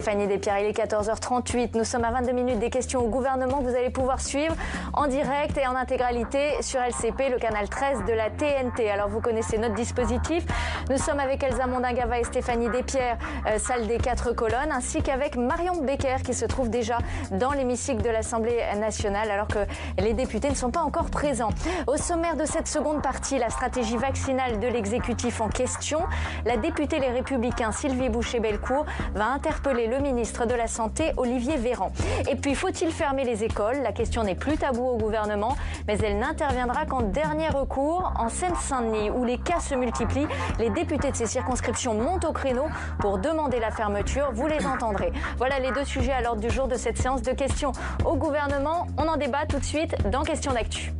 Fanny Despierres, il est 14h38. Nous sommes à 22 minutes des questions au gouvernement que vous allez pouvoir suivre en direct et en intégralité sur LCP, le canal 13 de la TNT. Alors vous connaissez notre dispositif. Nous sommes avec Elsa Mondingava et Stéphanie Despierres, salle des 4 colonnes, ainsi qu'avec Marion Becker qui se trouve déjà dans l'hémicycle de l'Assemblée nationale alors que les députés ne sont pas encore présents. Au sommaire de cette seconde partie, la stratégie vaccinale de l'exécutif en question. La députée Les Républicains Sylvie Boucher-Bellecourt va interpeller le ministre de la Santé, Olivier Véran. Et puis, faut-il fermer les écoles? La question n'est plus taboue au gouvernement, mais elle n'interviendra qu'en dernier recours. En Seine-Saint-Denis, où les cas se multiplient, les députés de ces circonscriptions montent au créneau pour demander la fermeture. Vous les entendrez. Voilà les deux sujets à l'ordre du jour de cette séance de questions au gouvernement. On en débat tout de suite dans Questions d'actu.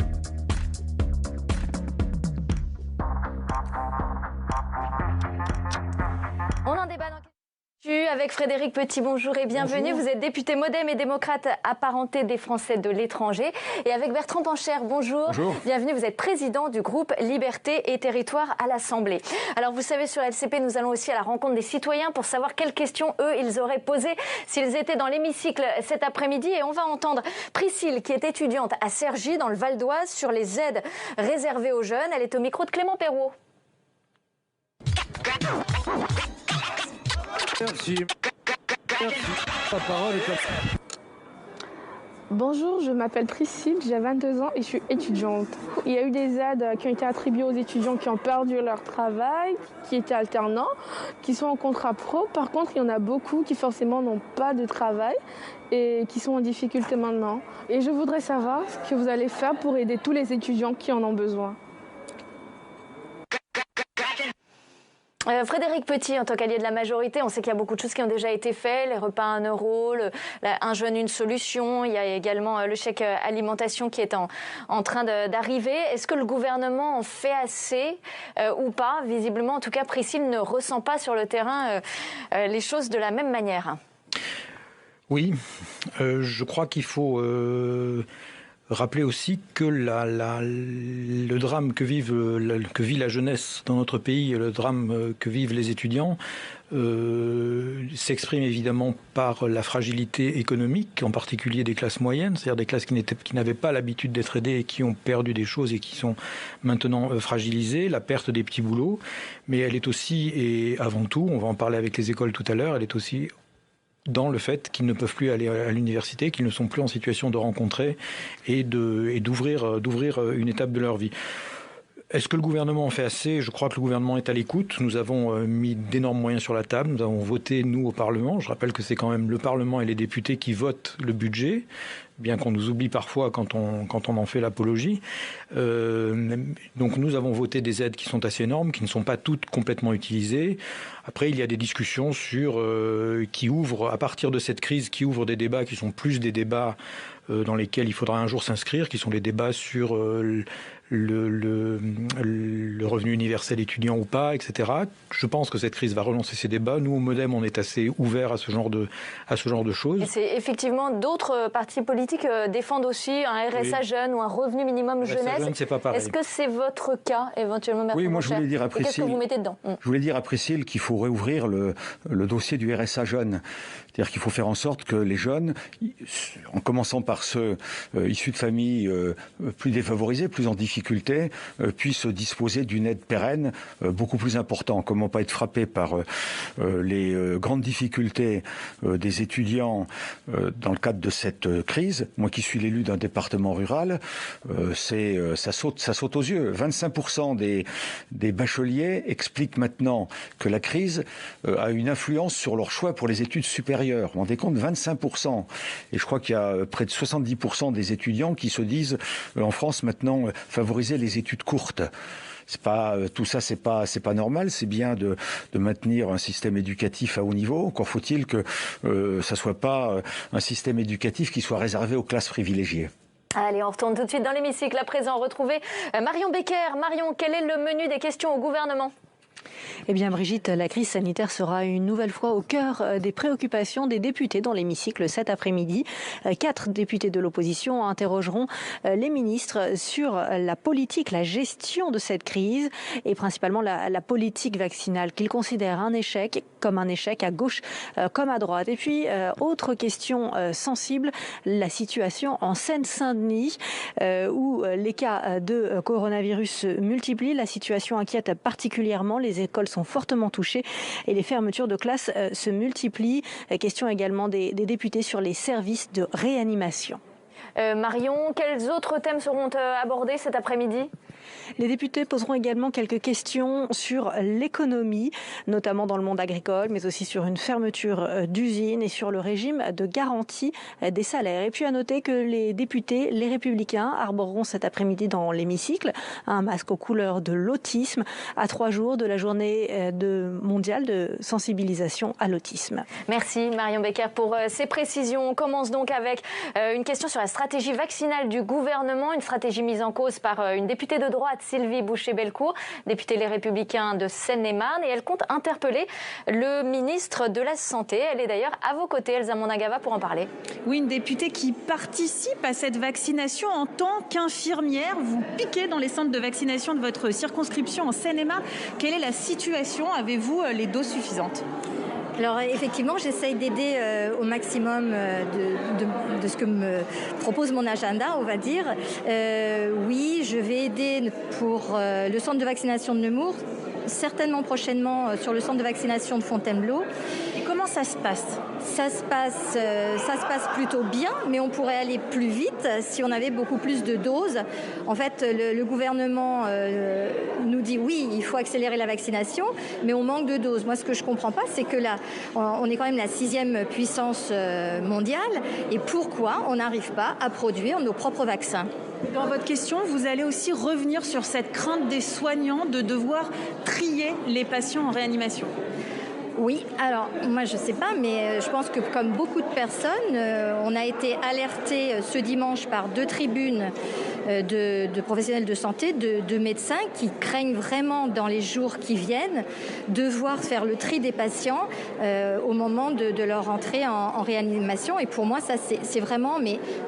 On en débat dans avec Frédéric Petit, bonjour et bienvenue. Bonjour. Vous êtes député Modem et démocrate apparenté des Français de l'étranger. Et avec Bertrand Pancher, bonjour. Bonjour. Bienvenue, vous êtes président du groupe Liberté et Territoire à l'Assemblée. Alors vous savez, sur LCP, nous allons aussi à la rencontre des citoyens pour savoir quelles questions, eux, ils auraient posées s'ils étaient dans l'hémicycle cet après-midi. Et on va entendre Priscille, qui est étudiante à Cergy, dans le Val d'Oise, sur les aides réservées aux jeunes. Elle est au micro de Clément Perrault. Merci. La parole est à... Bonjour, je m'appelle Priscille, j'ai 22 ans et je suis étudiante. Il y a eu des aides qui ont été attribuées aux étudiants qui ont perdu leur travail, qui étaient alternants, qui sont en contrat pro. Par contre, il y en a beaucoup qui forcément n'ont pas de travail et qui sont en difficulté maintenant. Et je voudrais savoir ce que vous allez faire pour aider tous les étudiants qui en ont besoin. Frédéric Petit, en tant qu'allié de la majorité, on sait qu'il y a beaucoup de choses qui ont déjà été faites, les repas à 1 euro, un jeune, une solution, il y a également le chèque alimentation qui est en train d'arriver. Est-ce que le gouvernement en fait assez ou pas? Visiblement, en tout cas, Priscille ne ressent pas sur le terrain les choses de la même manière. Oui, je crois qu'il faut... rappeler aussi que le drame que vit la jeunesse dans notre pays, le drame que vivent les étudiants, s'exprime évidemment par la fragilité économique, en particulier des classes moyennes, c'est-à-dire des classes qui n'avaient pas l'habitude d'être aidées et qui ont perdu des choses et qui sont maintenant fragilisées, la perte des petits boulots, mais elle est aussi, et avant tout, on va en parler avec les écoles tout à l'heure, elle est aussi dans le fait qu'ils ne peuvent plus aller à l'université, qu'ils ne sont plus en situation de rencontrer et d'ouvrir une étape de leur vie. Est-ce que le gouvernement en fait assez? Je crois que le gouvernement est à l'écoute. Nous avons mis d'énormes moyens sur la table. Nous avons voté, nous, au Parlement. Je rappelle que c'est quand même le Parlement et les députés qui votent le budget, bien qu'on nous oublie parfois quand on en fait l'apologie. Donc nous avons voté des aides qui sont assez énormes, qui ne sont pas toutes complètement utilisées. Après, il y a des discussions qui ouvrent, à partir de cette crise, qui ouvrent des débats qui sont plus des débats dans lesquels il faudra un jour s'inscrire, qui sont les débats sur le revenu universel étudiant ou pas, etc. Je pense que cette crise va relancer ces débats. Nous, au Modem, on est assez ouverts à ce genre de choses. Et c'est effectivement d'autres partis politiques défendent aussi un RSA jeune ou un revenu minimum jeunesse. Jeune, c'est pas pareil. Est-ce que c'est votre cas éventuellement, Bertrand? Oui, moi je voulais dire à Priscille. Qu'est-ce que vous mettez dedans? Je voulais dire à Priscille qu'il faut réouvrir le dossier du RSA jeune. C'est-à-dire qu'il faut faire en sorte que les jeunes, en commençant par ceux issus de familles plus défavorisées, plus en difficulté, puissent disposer d'une aide pérenne beaucoup plus importante. Comment pas être frappé par les grandes difficultés des étudiants dans le cadre de cette crise. Moi qui suis l'élu d'un département rural, ça saute aux yeux. 25% des bacheliers expliquent maintenant que la crise a une influence sur leur choix pour les études supérieures. Vous vous rendez compte, 25%. Et je crois qu'il y a près de 70% des étudiants qui se disent en France maintenant favoriser les études courtes. Tout ça, c'est pas normal. C'est bien de maintenir un système éducatif à haut niveau. Encore faut-il que ça soit pas un système éducatif qui soit réservé aux classes privilégiées. Allez, on retourne tout de suite dans l'hémicycle. À présent, retrouver Marion Becker. Marion, quel est le menu des questions au gouvernement? Eh bien Brigitte, la crise sanitaire sera une nouvelle fois au cœur des préoccupations des députés dans l'hémicycle cet après-midi. 4 députés de l'opposition interrogeront les ministres sur la politique, la gestion de cette crise et principalement la politique vaccinale qu'ils considèrent un échec à gauche comme à droite. Et puis, autre question sensible, la situation en Seine-Saint-Denis où les cas de coronavirus se multiplient. La situation inquiète particulièrement. Les écoles sont fortement touchées et les fermetures de classes se multiplient. Question également des députés sur les services de réanimation. Marion, quels autres thèmes seront abordés cet après-midi ? Les députés poseront également quelques questions sur l'économie, notamment dans le monde agricole, mais aussi sur une fermeture d'usines et sur le régime de garantie des salaires. Et puis à noter que les députés, les Républicains, arboreront cet après-midi dans l'hémicycle un masque aux couleurs de l'autisme à 3 jours de la journée mondiale de sensibilisation à l'autisme. Merci Marion Becker pour ces précisions. On commence donc avec une question sur la stratégie vaccinale du gouvernement, une stratégie mise en cause par une députée de droite, Sylvie Boucher-Bellecourt, députée Les Républicains de Seine-et-Marne, et elle compte interpeller le ministre de la Santé. Elle est d'ailleurs à vos côtés, Elsa Monagava, pour en parler. Oui, une députée qui participe à cette vaccination en tant qu'infirmière. Vous piquez dans les centres de vaccination de votre circonscription en Seine-et-Marne. Quelle est la situation? Avez-vous les doses suffisantes? Alors effectivement, j'essaye d'aider au maximum de ce que me propose mon agenda, on va dire. Oui, je vais aider pour le centre de vaccination de Nemours, certainement prochainement sur le centre de vaccination de Fontainebleau. Et comment ça se passe ? Ça se passe plutôt bien, mais on pourrait aller plus vite si on avait beaucoup plus de doses. En fait, le gouvernement nous dit oui, il faut accélérer la vaccination, mais on manque de doses. Moi, ce que je ne comprends pas, c'est que là, on est quand même la 6e puissance mondiale, et pourquoi on n'arrive pas à produire nos propres vaccins ? Dans votre question, vous allez aussi revenir sur cette crainte des soignants de devoir trier les patients en réanimation. Oui, alors moi je ne sais pas, mais je pense que comme beaucoup de personnes, on a été alertés ce dimanche par 2 tribunes de professionnels de santé, de médecins qui craignent vraiment dans les jours qui viennent devoir faire le tri des patients au moment de leur entrée en réanimation. Et pour moi, ça c'est vraiment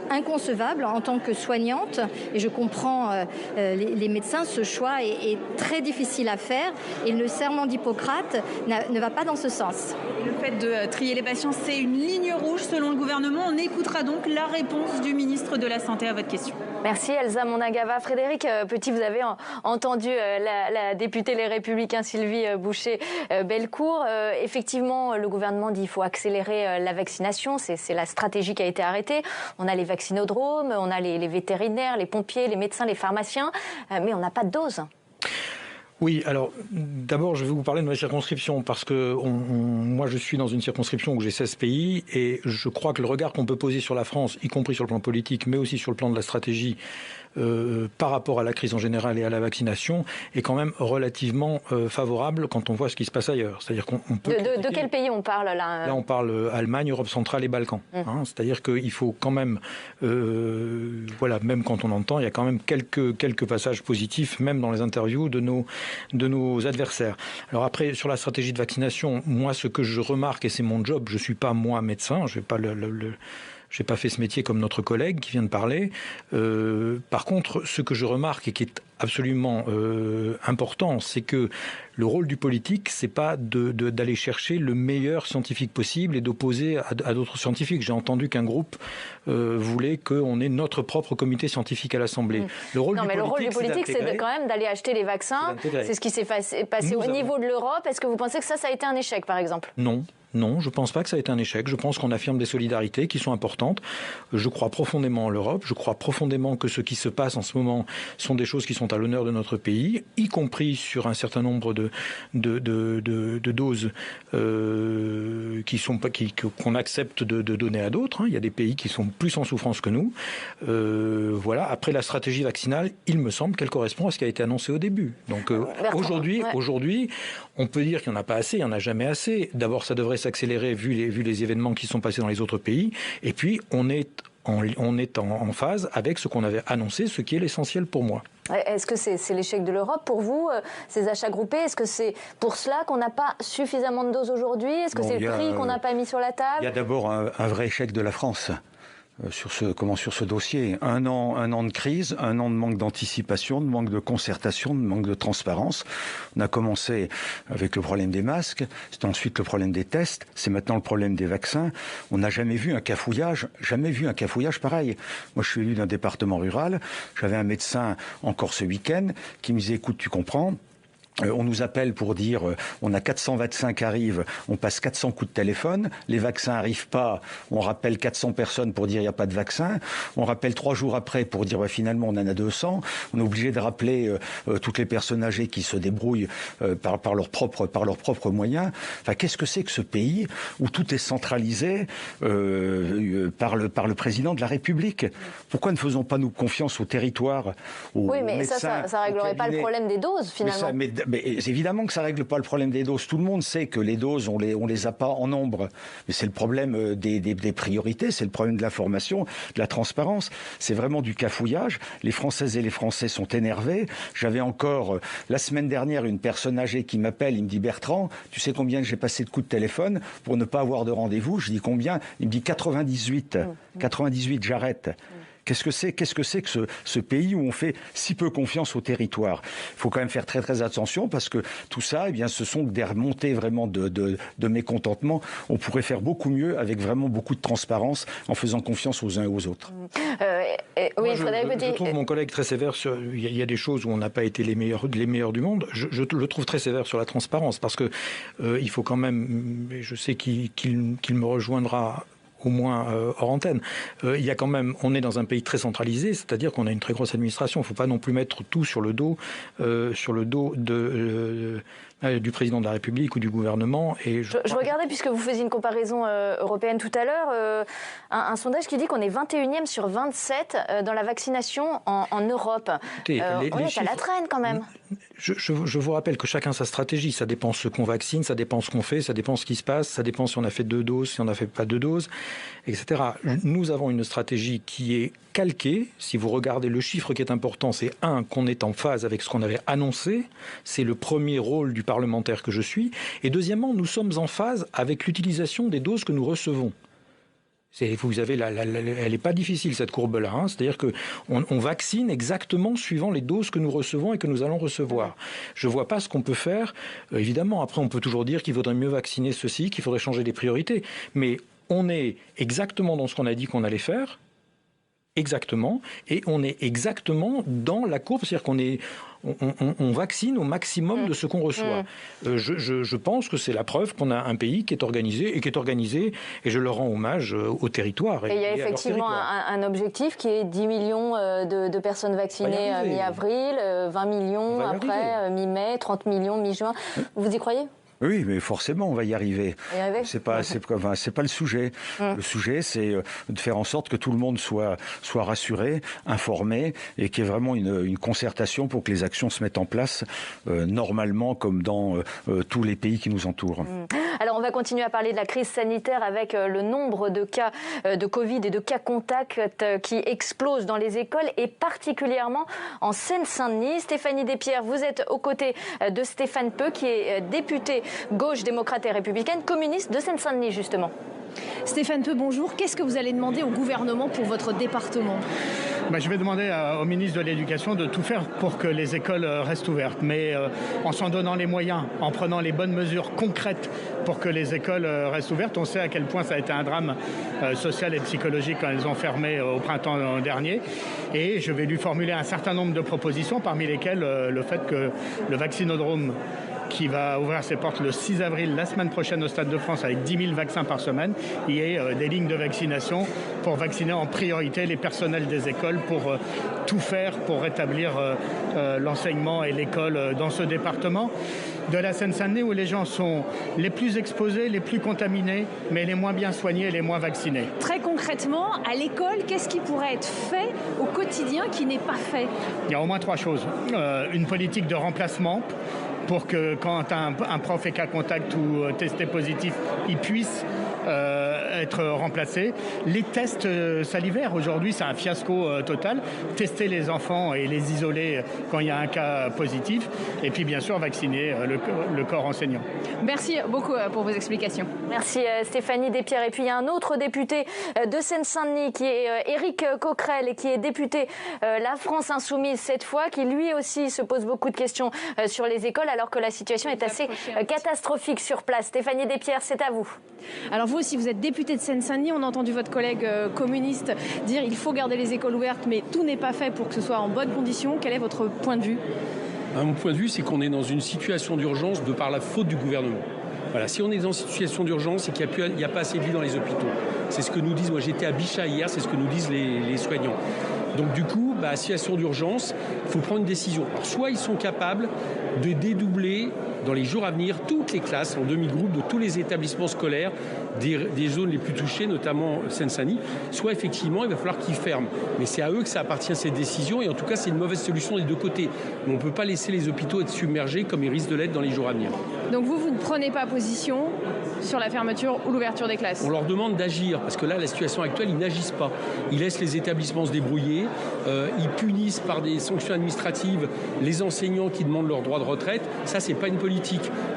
inconcevable en tant que soignante. Et je comprends les médecins, ce choix est très difficile à faire. Et le serment d'Hippocrate ne va pas dans ce sens. Le fait de trier les patients, c'est une ligne rouge selon le gouvernement. On écoutera donc la réponse du ministre de la Santé à votre question. Merci Elsa Monagava. Frédéric Petit, vous avez entendu la députée Les Républicains Sylvie Boucher-Bellecourt. Effectivement, le gouvernement dit qu'il faut accélérer la vaccination. C'est la stratégie qui a été arrêtée. On a les vaccinodromes, on a les vétérinaires, les pompiers, les médecins, les pharmaciens, mais on n'a pas de doses. Oui, alors d'abord je vais vous parler de ma circonscription parce que moi je suis dans une circonscription où j'ai 16 pays et je crois que le regard qu'on peut poser sur la France, y compris sur le plan politique, mais aussi sur le plan de la stratégie par rapport à la crise en général et à la vaccination, est quand même relativement favorable quand on voit ce qui se passe ailleurs. C'est-à-dire qu'on peut de quel pays on parle là? Là on parle Allemagne, Europe centrale et Balkans. C'est-à-dire qu'il faut quand même, même quand on entend, il y a quand même quelques passages positifs, même dans les interviews de nos adversaires. Alors après, sur la stratégie de vaccination, moi ce que je remarque, et c'est mon job, je ne suis pas moi médecin, je n'ai pas fait ce métier comme notre collègue qui vient de parler. Par contre, ce que je remarque et qui est absolument important, c'est que le rôle du politique, c'est pas d'aller chercher le meilleur scientifique possible et d'opposer à d'autres scientifiques. J'ai entendu qu'un groupe voulait qu'on ait notre propre comité scientifique à l'Assemblée. Le rôle du politique, c'est quand même d'aller acheter les vaccins. C'est ce qui s'est passé au niveau de l'Europe. Est-ce que vous pensez que ça a été un échec, par exemple ? Non, je ne pense pas que ça a été un échec. Je pense qu'on affirme des solidarités qui sont importantes. Je crois profondément en l'Europe. Je crois profondément que ce qui se passe en ce moment sont des choses qui sont à l'honneur de notre pays, y compris sur un certain nombre de doses qu'on accepte de donner à d'autres. Il y a des pays qui sont plus en souffrance que nous. Après la stratégie vaccinale, il me semble qu'elle correspond à ce qui a été annoncé au début. Donc aujourd'hui, on peut dire qu'il n'y en a pas assez, il n'y en a jamais assez. D'abord, ça devrait s'accélérer vu les événements qui sont passés dans les autres pays. Et puis, on est on est en phase avec ce qu'on avait annoncé, ce qui est l'essentiel pour moi. Est-ce que c'est l'échec de l'Europe pour vous, ces achats groupés? Est-ce que c'est pour cela qu'on n'a pas suffisamment de doses aujourd'hui? Est-ce que c'est le prix qu'on n'a pas mis sur la table? Il y a d'abord un vrai échec de la France. Sur ce dossier. Un an de crise, un an de manque d'anticipation, de manque de concertation, de manque de transparence. On a commencé avec le problème des masques, c'est ensuite le problème des tests, c'est maintenant le problème des vaccins. On n'a jamais vu un cafouillage pareil. Moi, je suis élu d'un département rural, j'avais un médecin encore ce week-end qui me disait, écoute, tu comprends, on nous appelle pour dire on a 400 vaccins qui arrivent, on passe 400 coups de téléphone, les vaccins n'arrivent pas, on rappelle 400 personnes pour dire il n'y a pas de vaccin, on rappelle 3 jours après pour dire finalement on en a 200, on est obligé de rappeler toutes les personnes âgées qui se débrouillent par leurs propres moyens. Enfin, qu'est-ce que c'est que ce pays où tout est centralisé par le président de la République? Pourquoi ne faisons pas nous confiance au territoire, aux médecins, ça réglerait pas le problème des doses finalement. Mais évidemment que ça règle pas le problème des doses. Tout le monde sait que les doses, on les a pas en nombre. Mais c'est le problème des priorités, c'est le problème de la formation, de la transparence. C'est vraiment du cafouillage. Les Françaises et les Français sont énervés. J'avais encore, la semaine dernière, une personne âgée qui m'appelle, il me dit, Bertrand, tu sais combien j'ai passé de coups de téléphone pour ne pas avoir de rendez-vous? Je dis combien? Il me dit 98. 98, j'arrête. Qu'est-ce que c'est que ce pays où on fait si peu confiance au territoire? Il faut quand même faire très très attention parce que tout ça, ce sont des remontées vraiment de mécontentement. On pourrait faire beaucoup mieux avec vraiment beaucoup de transparence en faisant confiance aux uns et aux autres. Oui, je trouve mon collègue très sévère sur. Il y a des choses où on n'a pas été les meilleurs du monde. Je le trouve très sévère sur la transparence parce que il faut quand même. Je sais qu'il me rejoindra. Au moins hors antenne. Il y a quand même, on est dans un pays très centralisé, c'est-à-dire qu'on a une très grosse administration. Il ne faut pas non plus mettre tout sur le dos du président de la République ou du gouvernement. Et je regardais, puisque vous faisiez une comparaison européenne tout à l'heure, un sondage qui dit qu'on est 21e sur 27 dans la vaccination en Europe. Écoutez, on est à la traîne quand même. Je vous rappelle que chacun sa stratégie. Ça dépend ce qu'on vaccine, ça dépend ce qu'on fait, ça dépend ce qui se passe, ça dépend si on a fait 2 doses, si on n'a fait pas 2 doses, etc. Nous avons une stratégie qui est calquée. Si vous regardez le chiffre qui est important, c'est qu'on est en phase avec ce qu'on avait annoncé. C'est le premier rôle du parlementaire que je suis. Et deuxièmement, nous sommes en phase avec l'utilisation des doses que nous recevons. Vous avez elle n'est pas difficile cette courbe-là. C'est-à-dire qu'on vaccine exactement suivant les doses que nous recevons et que nous allons recevoir. Je ne vois pas ce qu'on peut faire. Évidemment, après, on peut toujours dire qu'il vaudrait mieux vacciner ceci, qu'il faudrait changer les priorités. Mais on est exactement dans ce qu'on a dit qu'on allait faire. Exactement. Et on est exactement dans la courbe. C'est-à-dire qu'on vaccine au maximum de ce qu'on reçoit. Je pense que c'est la preuve qu'on a un pays qui est organisé, et je leur rends hommage au territoire. Et il y a effectivement un objectif qui est 10 millions de personnes vaccinées mi-avril, 20 millions après mi-mai, 30 millions mi-juin. Vous y croyez ? Oui, mais forcément, on va y arriver. C'est pas le sujet. Le sujet, c'est de faire en sorte que tout le monde soit rassuré, informé, et qu'il y ait vraiment une concertation pour que les actions se mettent en place normalement, comme dans tous les pays qui nous entourent. Alors, on va continuer à parler de la crise sanitaire avec le nombre de cas de Covid et de cas contacts qui explosent dans les écoles, et particulièrement en Seine-Saint-Denis. Stéphanie Despierres, vous êtes aux côtés de Stéphane Peu, qui est député gauche démocrate et républicaine, communiste de Seine-Saint-Denis, justement. Stéphane Peu, bonjour. Qu'est-ce que vous allez demander au gouvernement pour votre département ? Je vais demander au ministre de l'Éducation de tout faire pour que les écoles restent ouvertes, mais en s'en donnant les moyens, en prenant les bonnes mesures concrètes pour que les écoles restent ouvertes. On sait à quel point ça a été un drame social et psychologique quand elles ont fermé au printemps dernier. Et je vais lui formuler un certain nombre de propositions, parmi lesquelles le fait que le vaccinodrome qui va ouvrir ses portes le 6 avril, la semaine prochaine au Stade de France, avec 10 000 vaccins par semaine. Il y a des lignes de vaccination pour vacciner en priorité les personnels des écoles, pour tout faire pour rétablir l'enseignement et l'école dans ce département de la Seine-Saint-Denis, où les gens sont les plus exposés, les plus contaminés, mais les moins bien soignés et les moins vaccinés. Très concrètement, à l'école, qu'est-ce qui pourrait être fait au quotidien qui n'est pas fait ? Il y a au moins 3 choses. Une politique de remplacement, pour que quand un prof est cas contact ou testé positif, il puisse être remplacés. Les tests salivaires, aujourd'hui, c'est un fiasco total. Tester les enfants et les isoler quand il y a un cas positif. Et puis, bien sûr, vacciner le corps enseignant. Merci beaucoup pour vos explications. Merci Stéphanie Despierres. Et puis il y a un autre député de Seine-Saint-Denis qui est Éric Coquerel et qui est député La France Insoumise cette fois, qui lui aussi se pose beaucoup de questions sur les écoles alors que la situation est assez catastrophique sur place. Stéphanie Despierres, c'est à vous. Alors vous aussi, vous êtes député de Seine-Saint-Denis. On a entendu votre collègue communiste dire il faut garder les écoles ouvertes, mais tout n'est pas fait pour que ce soit en bonnes conditions. Quel est votre point de vue ? Mon point de vue, c'est qu'on est dans une situation d'urgence de par la faute du gouvernement. Voilà, si on est dans une situation d'urgence, c'est qu'il n'y a pas assez de lits dans les hôpitaux. C'est ce que nous disent, moi j'étais à Bichat hier, c'est ce que nous disent les soignants. Donc du coup, situation d'urgence, il faut prendre une décision. Alors, soit ils sont capables de dédoubler dans les jours à venir toutes les classes en demi-groupe de tous les établissements scolaires des zones les plus touchées, notamment Seine-Saint-Denis, soit effectivement il va falloir qu'ils ferment. Mais c'est à eux que ça appartient cette décision et en tout cas c'est une mauvaise solution des deux côtés. On ne peut pas laisser les hôpitaux être submergés comme ils risquent de l'être dans les jours à venir. Donc vous ne prenez pas position sur la fermeture ou l'ouverture des classes ? On leur demande d'agir parce que là la situation actuelle ils n'agissent pas. Ils laissent les établissements se débrouiller, ils punissent par des sanctions administratives les enseignants qui demandent leur droit de retraite. Ça c'est pas une politique.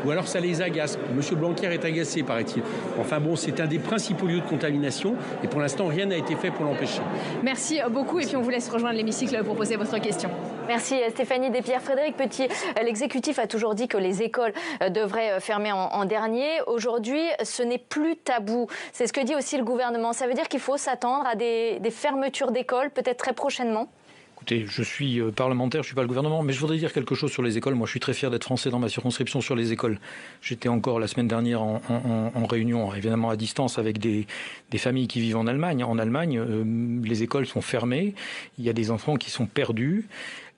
Ou alors ça les agace. Monsieur Blanquer est agacé, paraît-il. Enfin bon, c'est un des principaux lieux de contamination et pour l'instant, rien n'a été fait pour l'empêcher. Merci beaucoup et puis on vous laisse rejoindre l'hémicycle pour poser votre question. Merci Stéphanie Despierres. Frédéric Petit, l'exécutif a toujours dit que les écoles devraient fermer en dernier. Aujourd'hui, ce n'est plus tabou. C'est ce que dit aussi le gouvernement. Ça veut dire qu'il faut s'attendre à des fermetures d'écoles, peut-être très prochainement ? Écoutez, je suis parlementaire, je ne suis pas le gouvernement, mais je voudrais dire quelque chose sur les écoles. Moi, je suis très fier d'être français dans ma circonscription sur les écoles. J'étais encore la semaine dernière en réunion, évidemment à distance, avec des familles qui vivent en Allemagne. En Allemagne, les écoles sont fermées, il y a des enfants qui sont perdus.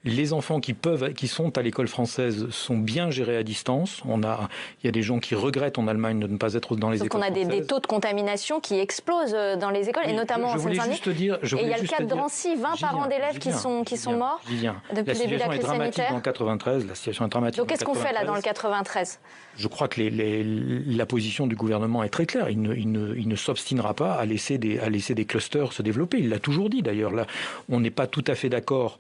Les enfants qui sont à l'école française sont bien gérés à distance. Il y a des gens qui regrettent en Allemagne de ne pas être dans les écoles françaises. Donc on a des taux de contamination qui explosent dans les écoles, et notamment en Seine-Saint-Denis. Et il y a le cas de Drancy, 20 parents d'élèves qui sont morts depuis le début de la crise sanitaire. Dans 93, la situation est dramatique. Donc qu'est-ce qu'on fait là dans le 93 ? Je crois que la position du gouvernement est très claire. Il ne s'obstinera pas à laisser des clusters se développer. Il l'a toujours dit d'ailleurs. Là, on n'est pas tout à fait d'accord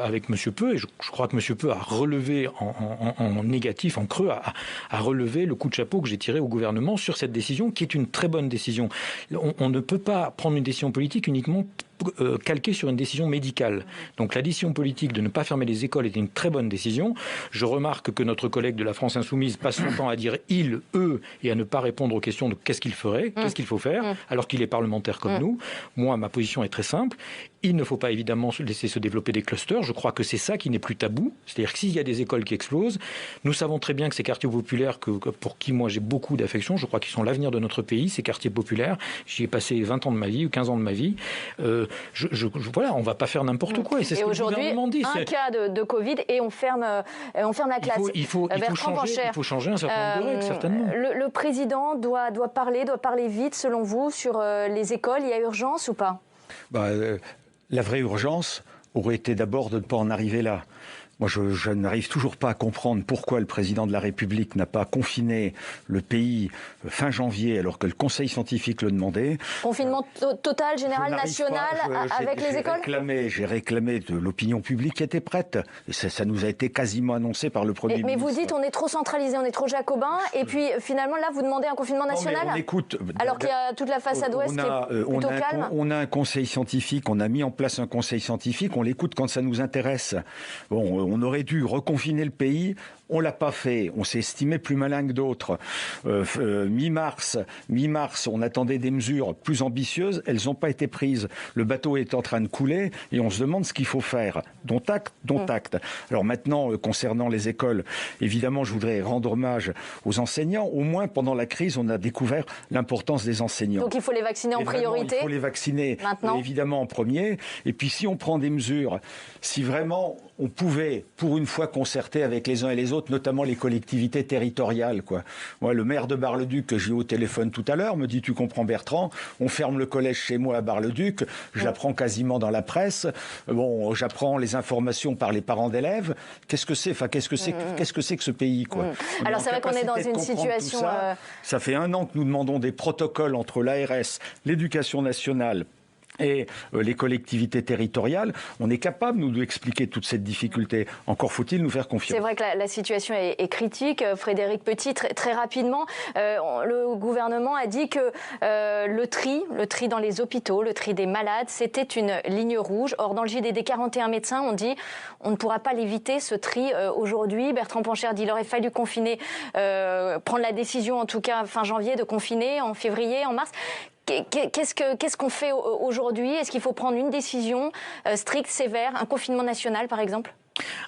avec M. Peu, et je crois que M. Peu a relevé en négatif, en creux, a relevé le coup de chapeau que j'ai tiré au gouvernement sur cette décision, qui est une très bonne décision. On ne peut pas prendre une décision politique uniquement calquée sur une décision médicale. Donc la décision politique de ne pas fermer les écoles était une très bonne décision. Je remarque que notre collègue de la France Insoumise passe son temps à dire « il »,« eux » et à ne pas répondre aux questions de qu'est-ce qu'il ferait, qu'est-ce qu'il faut faire, alors qu'il est parlementaire comme nous. Moi, ma position est très simple. Il ne faut pas évidemment laisser se développer des clusters. Je crois que c'est ça qui n'est plus tabou. C'est-à-dire que s'il y a des écoles qui explosent, nous savons très bien que ces quartiers populaires, pour qui moi j'ai beaucoup d'affection, je crois qu'ils sont l'avenir de notre pays, ces quartiers populaires. J'y ai passé 20 ans de ma vie ou 15 ans de ma vie. Voilà, on ne va pas faire n'importe quoi. Et c'est ce que le gouvernement dit. Aujourd'hui, un cas de Covid et on ferme la classe. Il faut changer un certain nombre de règles, certainement. Le président doit parler vite, selon vous, sur les écoles. Il y a urgence ou pas ? La vraie urgence aurait été d'abord de ne pas en arriver là. Moi, je n'arrive toujours pas à comprendre pourquoi le président de la République n'a pas confiné le pays fin janvier, alors que le Conseil scientifique le demandait. Confinement total, général, national, avec les écoles ? J'ai réclamé de l'opinion publique qui était prête. Et ça nous a été quasiment annoncé par le Premier ministre. Mais vous dites on est trop centralisé, on est trop jacobin, et puis finalement là, vous demandez un confinement national ? On écoute, alors qu'il y a toute la façade ouest qui est plutôt calme. On a un conseil scientifique, on a mis en place un conseil scientifique, on l'écoute quand ça nous intéresse. Bon, on aurait dû reconfiner le pays, on l'a pas fait, on s'est estimé plus malin que d'autres. Mi-mars, on attendait des mesures plus ambitieuses, elles n'ont pas été prises. Le bateau est en train de couler et on se demande ce qu'il faut faire. Dont acte. Alors maintenant, concernant les écoles, évidemment, je voudrais rendre hommage aux enseignants. Au moins, pendant la crise, on a découvert l'importance des enseignants. Donc il faut les vacciner en priorité. Il faut les vacciner maintenant, évidemment en premier. Et puis si on prend des mesures, si vraiment on pouvait et pour une fois concerté avec les uns et les autres, notamment les collectivités territoriales, quoi. Moi, le maire de Bar-le-Duc, que j'ai eu au téléphone tout à l'heure, me dit, tu comprends Bertrand, on ferme le collège chez moi à Bar-le-Duc, je l'apprends quasiment dans la presse, bon, j'apprends les informations par les parents d'élèves, qu'est-ce que c'est, enfin, qu'est-ce que c'est que ce pays, quoi. Alors c'est vrai qu'on est dans une situation... Ça fait 1 an que nous demandons des protocoles entre l'ARS, l'éducation nationale et les collectivités territoriales. On est capable, nous, d'expliquer toute cette difficulté. Encore faut-il nous faire confiance. C'est vrai que la situation est critique. Frédéric Petit, très rapidement, le gouvernement a dit que le tri dans les hôpitaux, le tri des malades, c'était une ligne rouge. Or, dans le JDD 41 médecins, on dit on ne pourra pas l'éviter, ce tri, aujourd'hui. Bertrand Pancher dit qu'il aurait fallu confiner, prendre la décision, en tout cas fin janvier, de confiner en février, en mars. Qu'est-ce qu'on fait aujourd'hui? Est-ce qu'il faut prendre une décision stricte, sévère, un confinement national par exemple?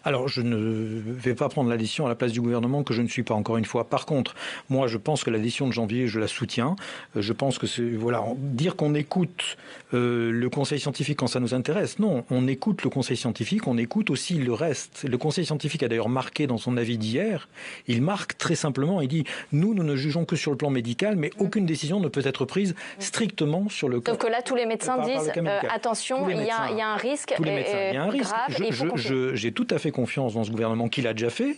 Alors, je ne vais pas prendre la décision à la place du gouvernement que je ne suis pas, encore une fois. Par contre, moi, je pense que la décision de janvier, je la soutiens. Je pense que c'est, voilà, dire qu'on écoute le conseil scientifique quand ça nous intéresse, non. On écoute le conseil scientifique, on écoute aussi le reste. Le conseil scientifique a d'ailleurs marqué dans son avis d'hier, il marque très simplement, il dit, nous ne jugeons que sur le plan médical, mais aucune décision ne peut être prise strictement sur le cas. Sauf que là, tous les médecins disent, attention, il y a un risque grave. J'ai tout à fait confiance dans ce gouvernement qu'il a déjà fait.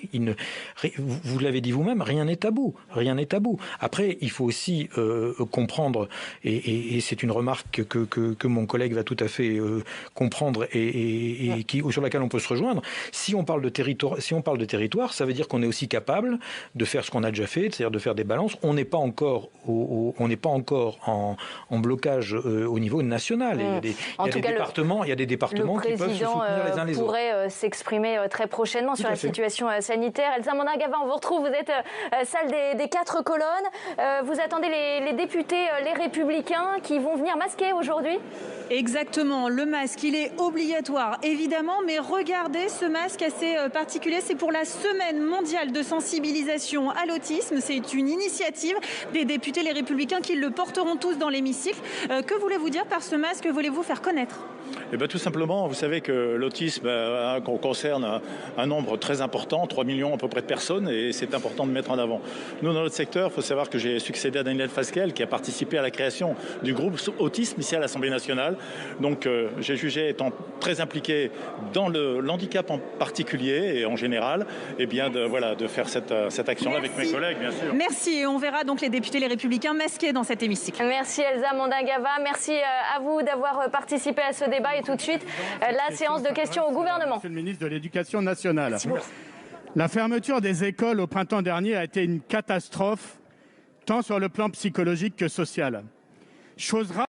Vous l'avez dit vous-même, rien n'est tabou. Rien n'est tabou. Après, il faut aussi comprendre, et c'est une remarque que mon collègue va tout à fait comprendre et sur laquelle on peut se rejoindre. Si on parle de territoire, ça veut dire qu'on est aussi capable de faire ce qu'on a déjà fait, c'est-à-dire de faire des balances. On n'est pas encore en blocage au niveau national. Il y a des départements qui peuvent se soutenir les uns les autres. Pourrait s'exprimer très prochainement sur la situation sanitaire. Elsa Mandin-Gava, on vous retrouve, vous êtes salle des 4 colonnes. Vous attendez les députés, les Républicains qui vont venir masquer aujourd'hui? Exactement, le masque, il est obligatoire, évidemment, mais regardez ce masque assez particulier, c'est pour la semaine mondiale de sensibilisation à l'autisme. C'est une initiative des députés, les Républicains, qui le porteront tous dans l'hémicycle. Que voulez-vous dire par ce masque? Que voulez-vous faire connaître? Eh bien, tout simplement, vous savez que l'autisme concerne un nombre très important, 3 millions à peu près de personnes, et c'est important de mettre en avant. Nous, dans notre secteur, il faut savoir que j'ai succédé à Daniel Fasquelle, qui a participé à la création du groupe Autisme ici à l'Assemblée nationale. Donc, j'ai jugé, étant très impliqué dans l'handicap en particulier et en général, eh bien, de faire cette action-là avec mes collègues, bien sûr. Merci, et on verra donc les députés, les Républicains masqués dans cet hémicycle. Merci Elsa Mandin-Gava, merci à vous d'avoir participé à ce débat. Et tout de suite, la séance de questions au gouvernement. Monsieur le ministre de l'Éducation nationale. La fermeture des écoles au printemps dernier a été une catastrophe, tant sur le plan psychologique que social. Chose rare.